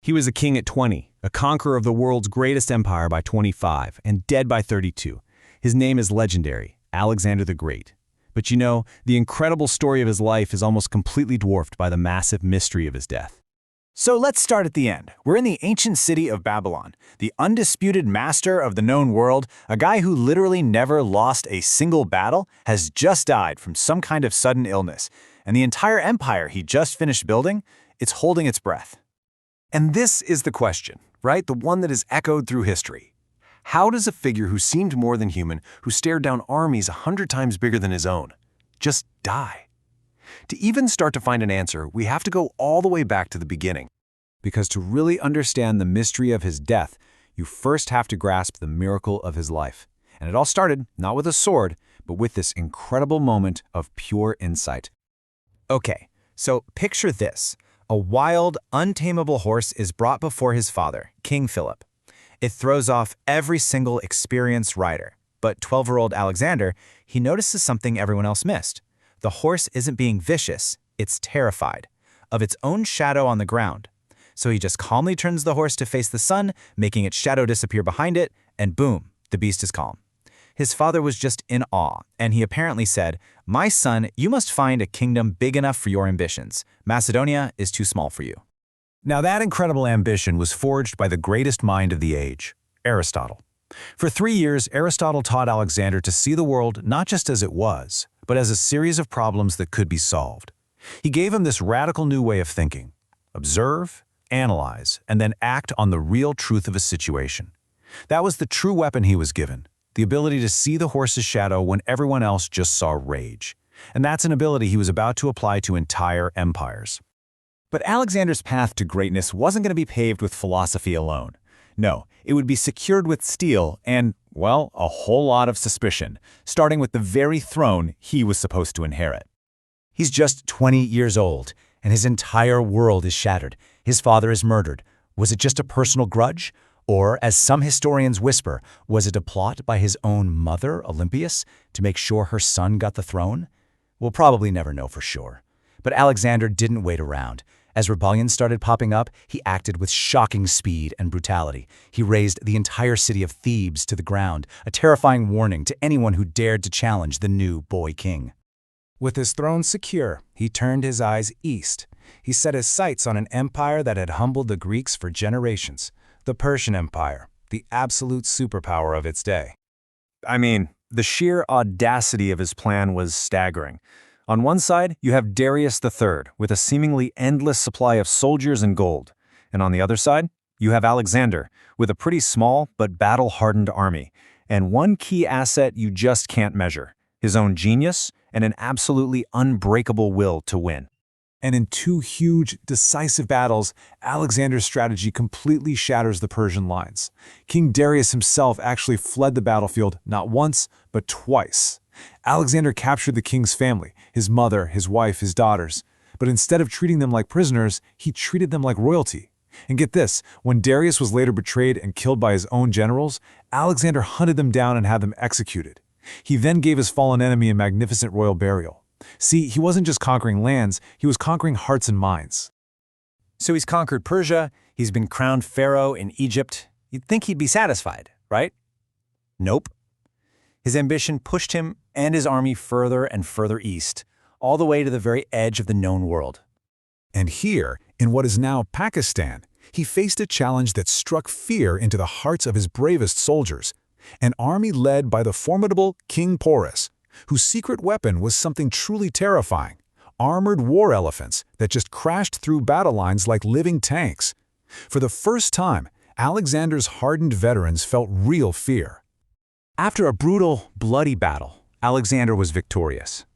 He was a king at 20, a conqueror of the world's greatest empire by 25, and dead by 32. His name is legendary, Alexander the Great. But you know, the incredible story of his life is almost completely dwarfed by the massive mystery of his death. So let's start at the end. We're in the ancient city of Babylon, the undisputed master of the known world, a guy who literally never lost a single battle, has just died from some kind of sudden illness, and the entire empire he just finished building, it's holding its breath. And this is the question, right? The one that is echoed through history. How does a figure who seemed more than human, who stared down armies 100 times bigger than his own, just die? To even start to find an answer, we have to go all the way back to the beginning. Because to really understand the mystery of his death, you first have to grasp the miracle of his life. And it all started not with a sword, but with this incredible moment of pure insight. Okay, so picture this. A wild, untamable horse is brought before his father, King Philip. It throws off every single experienced rider. But 12-year-old Alexander, he notices something everyone else missed. The horse isn't being vicious, it's terrified of its own shadow on the ground. So he just calmly turns the horse to face the sun, making its shadow disappear behind it, and boom, the beast is calm. His father was just in awe, and he apparently said, "My son, you must find a kingdom big enough for your ambitions. Macedonia is too small for you." Now that incredible ambition was forged by the greatest mind of the age, Aristotle. For 3 years, Aristotle taught Alexander to see the world not just as it was, but as a series of problems that could be solved. He gave him this radical new way of thinking: observe, analyze, and then act on the real truth of a situation. That was the true weapon he was given, the ability to see the horse's shadow when everyone else just saw rage. And that's an ability he was about to apply to entire empires. But Alexander's path to greatness wasn't going to be paved with philosophy alone. No, it would be secured with steel and, well, a whole lot of suspicion, starting with the very throne he was supposed to inherit. He's just 20 years old, and his entire world is shattered. His father is murdered. Was it just a personal grudge? Or, as some historians whisper, was it a plot by his own mother, Olympias, to make sure her son got the throne? We'll probably never know for sure. But Alexander didn't wait around. As rebellions started popping up, he acted with shocking speed and brutality. He razed the entire city of Thebes to the ground, a terrifying warning to anyone who dared to challenge the new boy king. With his throne secure, he turned his eyes east. He set his sights on an empire that had humbled the Greeks for generations, the Persian Empire, the absolute superpower of its day. I mean, the sheer audacity of his plan was staggering. On one side, you have Darius III with a seemingly endless supply of soldiers and gold. And on the other side, you have Alexander with a pretty small but battle-hardened army, and one key asset you just can't measure: his own genius and an absolutely unbreakable will to win. And in 2 huge, decisive battles, Alexander's strategy completely shatters the Persian lines. King Darius himself actually fled the battlefield not once, but twice. Alexander captured the king's family, his mother, his wife, his daughters. But instead of treating them like prisoners, he treated them like royalty. And get this, when Darius was later betrayed and killed by his own generals, Alexander hunted them down and had them executed. He then gave his fallen enemy a magnificent royal burial. See, he wasn't just conquering lands, he was conquering hearts and minds. So he's conquered Persia, he's been crowned pharaoh in Egypt. You'd think he'd be satisfied, right? Nope. His ambition pushed him and his army further and further east, all the way to the very edge of the known world. And here, in what is now Pakistan, he faced a challenge that struck fear into the hearts of his bravest soldiers, an army led by the formidable King Porus, whose secret weapon was something truly terrifying: armored war elephants that just crashed through battle lines like living tanks. For the first time, Alexander's hardened veterans felt real fear. After a brutal, bloody battle, Alexander was victorious.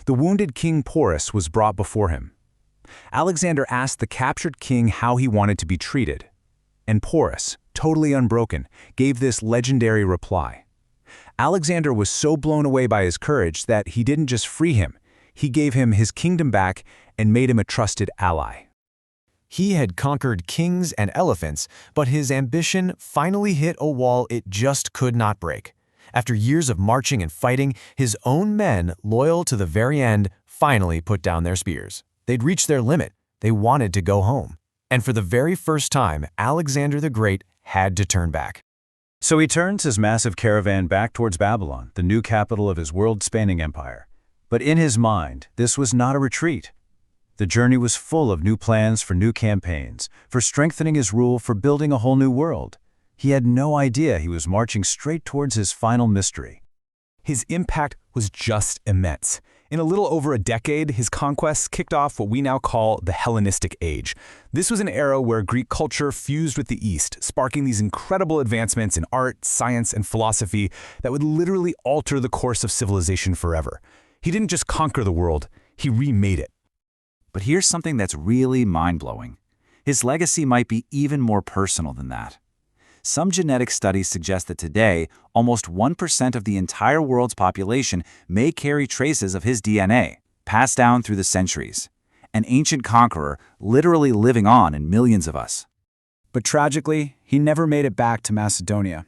The wounded King Porus was brought before him. Alexander asked the captured king how he wanted to be treated. And Porus, totally unbroken, gave this legendary reply. Alexander was so blown away by his courage that he didn't just free him, he gave him his kingdom back and made him a trusted ally. He had conquered kings and elephants, but his ambition finally hit a wall it just could not break. After years of marching and fighting, his own men, loyal to the very end, finally put down their spears. They'd reached their limit. They wanted to go home. And for the very first time, Alexander the Great had to turn back. So he turns his massive caravan back towards Babylon, the new capital of his world-spanning empire. But in his mind, this was not a retreat. The journey was full of new plans for new campaigns, for strengthening his rule, for building a whole new world. He had no idea he was marching straight towards his final mystery. His impact was just immense. In a little over a decade, his conquests kicked off what we now call the Hellenistic Age. This was an era where Greek culture fused with the East, sparking these incredible advancements in art, science, and philosophy that would literally alter the course of civilization forever. He didn't just conquer the world, he remade it. But here's something that's really mind-blowing. His legacy might be even more personal than that. Some genetic studies suggest that today, almost 1% of the entire world's population may carry traces of his DNA, passed down through the centuries. An ancient conqueror literally living on in millions of us. But tragically, he never made it back to Macedonia.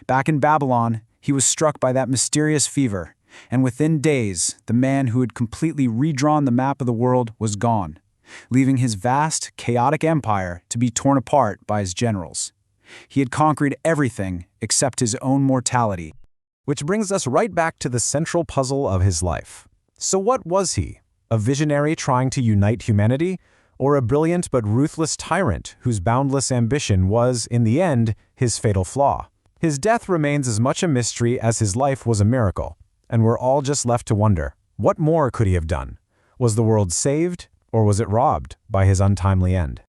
Back in Babylon, he was struck by that mysterious fever, and within days, the man who had completely redrawn the map of the world was gone, leaving his vast, chaotic empire to be torn apart by his generals. He had conquered everything except his own mortality. Which brings us right back to the central puzzle of his life. So what was he? A visionary trying to unite humanity? Or a brilliant but ruthless tyrant whose boundless ambition was, in the end, his fatal flaw? His death remains as much a mystery as his life was a miracle, and we're all just left to wonder, what more could he have done? Was the world saved, or was it robbed by his untimely end?